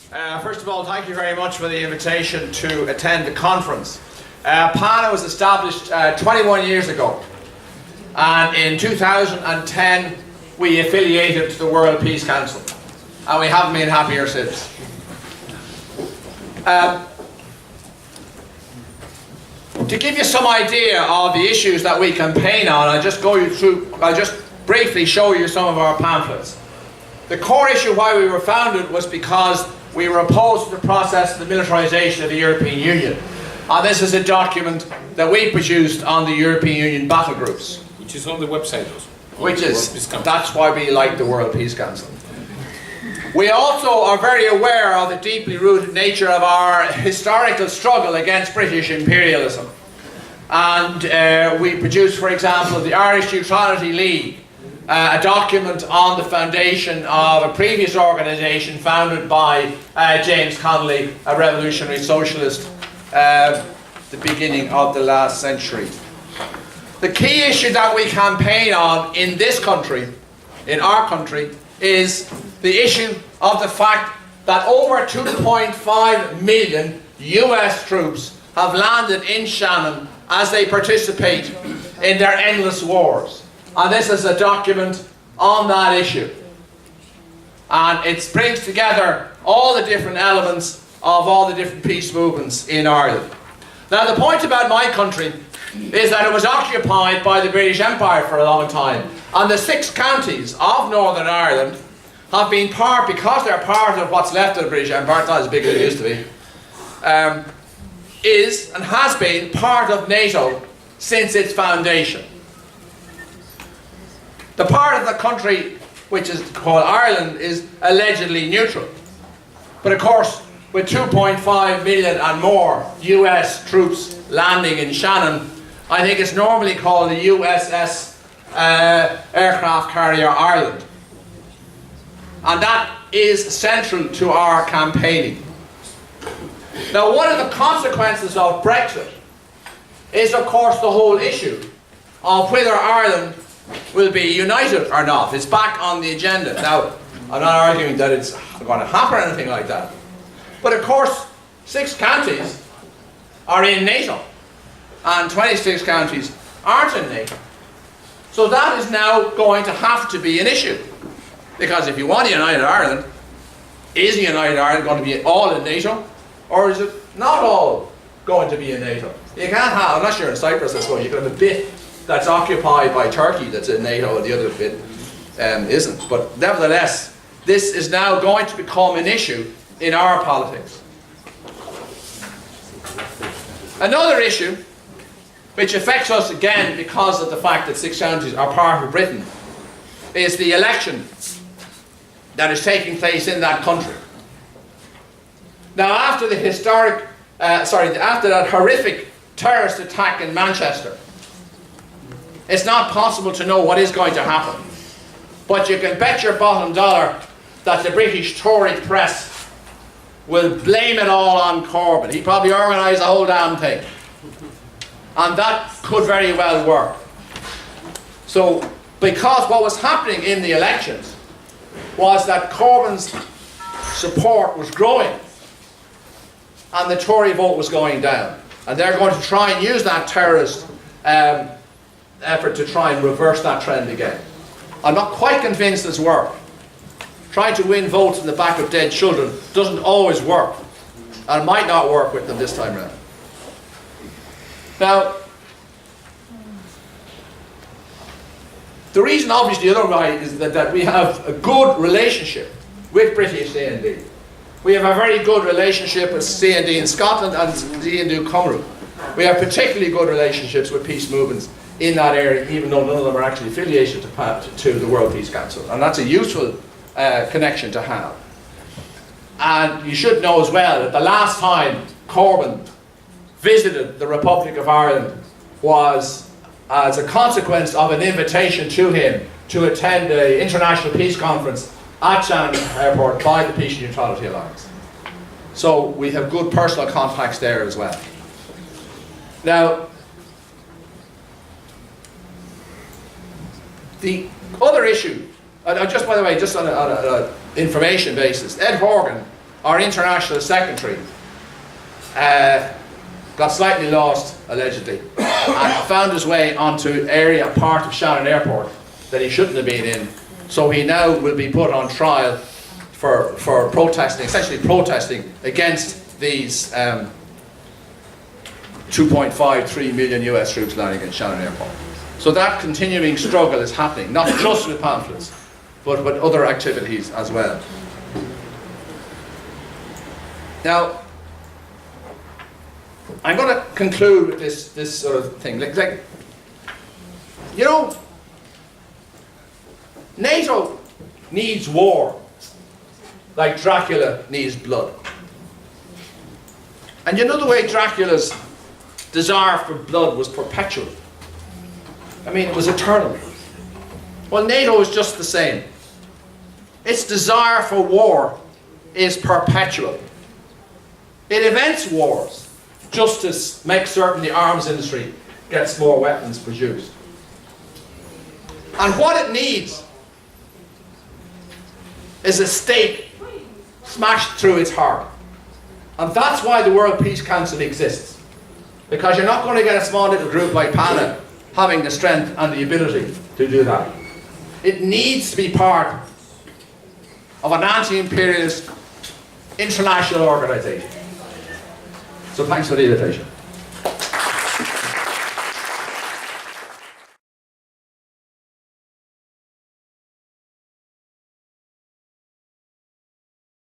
First of all, thank you very much for the invitation to attend the conference. PANA was established 21 years ago, and in 2010 we affiliated to the World Peace Council, and we haven't been happier since. To give you some idea of the issues that we campaign on, I'll just briefly show you some of our pamphlets. The core issue why we were founded was because we were opposed to the process of the militarisation of the European Union. And this is a document that we produced on the European Union battle groups. Which is on the website also. That's why we like the World Peace Council. We also are very aware of the deeply rooted nature of our historical struggle against British imperialism. And we produced, for example, the Irish Neutrality League, a document on the foundation of a previous organisation founded by James Connolly, a revolutionary socialist, the beginning of the last century. The key issue that we campaign on in this country, in our country, is the issue of the fact that over 2.5 million US troops have landed in Shannon as they participate in their endless wars. And this is a document on that issue. And it brings together all the different elements of all the different peace movements in Ireland. Now, the point about my country is that it was occupied by the British Empire for a long time. And the 6 counties of Northern Ireland have been part, because they're part of what's left of the British Empire, it's not as big as it used to be, is and has been part of NATO since its foundation. The part of the country which is called Ireland is allegedly neutral. But of course, with 2.5 million and more US troops landing in Shannon, I think it's normally called the USS Aircraft Carrier Ireland. And that is central to our campaigning. Now, one of the consequences of Brexit is, of course, the whole issue of whether Ireland will be united or not. It's back on the agenda. Now, I'm not arguing that it's going to happen or anything like that. But of course, 6 counties are in NATO, and 26 counties aren't in NATO. So that is now going to have to be an issue. Because if you want a united Ireland, is a united Ireland going to be all in NATO, or is it not all going to be in NATO? You can't have, unless you're in Cyprus, I suppose, you can have a bit that's occupied by Turkey that's in NATO and the other bit isn't. But nevertheless, this is now going to become an issue in our politics. Another issue which affects us again because of the fact that 6 counties are part of Britain is the election that is taking place in that country. Now, after the after that horrific terrorist attack in Manchester, it's not possible to know what is going to happen. But you can bet your bottom dollar that the British Tory press will blame it all on Corbyn. He probably organised the whole damn thing. And that could very well work. So, because what was happening in the elections was that Corbyn's support was growing and the Tory vote was going down. And they're going to try and use that terrorist effort to try and reverse that trend again. I'm not quite convinced it's worked. Trying to win votes in the back of dead children doesn't always work, and might not work with them this time around. Now, the reason obviously the other way is that we have a good relationship with British CND. We have a very good relationship with CND in Scotland and CND Cymru. We have particularly good relationships with peace movements in that area, even though none of them are actually affiliated to the World Peace Council. And that's a useful connection to have. And you should know as well that the last time Corbyn visited the Republic of Ireland was as a consequence of an invitation to him to attend the International Peace Conference at Shannon Airport by the Peace and Neutrality Alliance. So we have good personal contacts there as well. Now, the other issue, just by the way, just on an information basis, Ed Horgan our international secretary, got slightly lost, allegedly, and found his way onto part of Shannon Airport that he shouldn't have been in. So he now will be put on trial for protesting, essentially protesting against these 2.53 million US troops landing in Shannon Airport. So that continuing struggle is happening, not just with pamphlets, but with other activities as well. Now, I'm going to conclude with this sort of thing. Like, you know, NATO needs war like Dracula needs blood. And you know the way Dracula's desire for blood was perpetual. I mean, it was eternal. Well, NATO is just the same. Its desire for war is perpetual. It invents wars just to make certain the arms industry gets more weapons produced. And what it needs is a stake smashed through its heart. And that's why the World Peace Council exists. Because you're not going to get a small little group like PANA having the strength and the ability to do that. It needs to be part of an anti-imperialist international organisation. So thanks for the invitation.